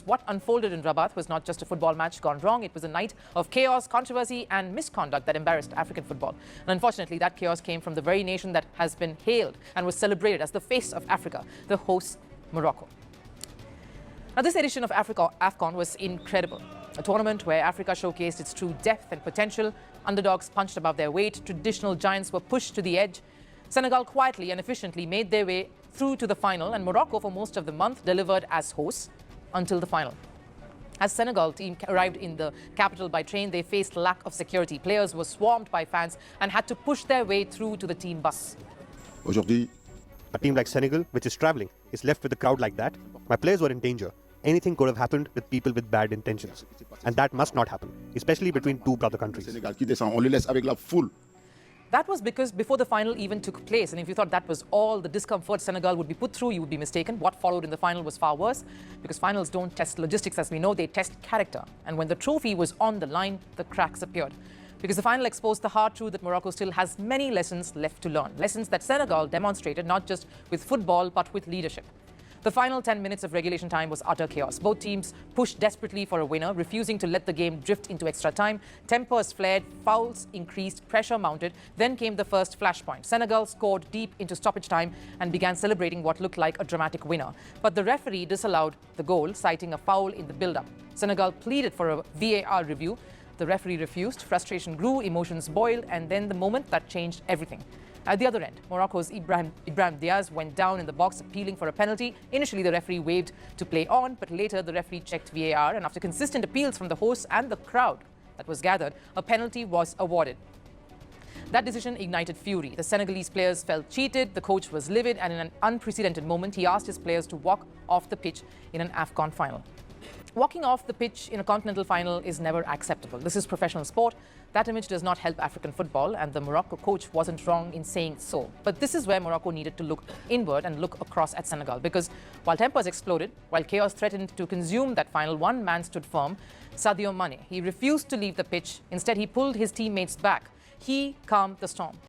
because what unfolded in Rabat was not just a football match gone wrong. It was a night of chaos, controversy and misconduct that embarrassed African football. And unfortunately, that chaos came from the very nation that has been hailed and was celebrated as the face of Africa, the host Morocco. Now, this edition of AFCON was incredible. A tournament where Africa showcased its true depth and potential. Underdogs punched above their weight. Traditional giants were pushed to the edge. Senegal quietly and efficiently made their way through to the final, and Morocco for most of the month delivered as hosts until the final. As Senegal team arrived in the capital by train, they faced lack of security. Players were swarmed by fans and had to push their way through to the team bus. Aujourd'hui, a team like Senegal, which is traveling, is left with a crowd like that. My players were in danger. Anything could have happened with people with bad intentions. And that must not happen, especially between two brother countries. That was because before the final even took place, and if you thought that was all the discomfort Senegal would be put through, you would be mistaken. What followed in the final was far worse, because finals don't test logistics as we know, they test character. And when the trophy was on the line, the cracks appeared. Because the final exposed the hard truth that Morocco still has many lessons left to learn. Lessons that Senegal demonstrated not just with football, but with leadership. The final 10 minutes of regulation time was utter chaos. Both teams pushed desperately for a winner, refusing to let the game drift into extra time. Tempers flared, fouls increased, pressure mounted. Then came the first flashpoint. Senegal scored deep into stoppage time and began celebrating what looked like a dramatic winner. But the referee disallowed the goal, citing a foul in the build-up. Senegal pleaded for a VAR review. The referee refused. Frustration grew, emotions boiled, and then the moment that changed everything. At the other end, Morocco's Ibrahim Diaz went down in the box appealing for a penalty. Initially, the referee waved to play on, but later the referee checked VAR, and after consistent appeals from the hosts and the crowd that was gathered, a penalty was awarded. That decision ignited fury. The Senegalese players felt cheated, the coach was livid, and in an unprecedented moment, he asked his players to walk off the pitch in an AFCON final. Walking off the pitch in a continental final is never acceptable. This is professional sport. That image does not help African football, and the Morocco coach wasn't wrong in saying so. But this is where Morocco needed to look inward and look across at Senegal, because while tempers exploded, while chaos threatened to consume that final, one man stood firm: Sadio Mane. He refused to leave the pitch. Instead, he pulled his teammates back. He calmed the storm.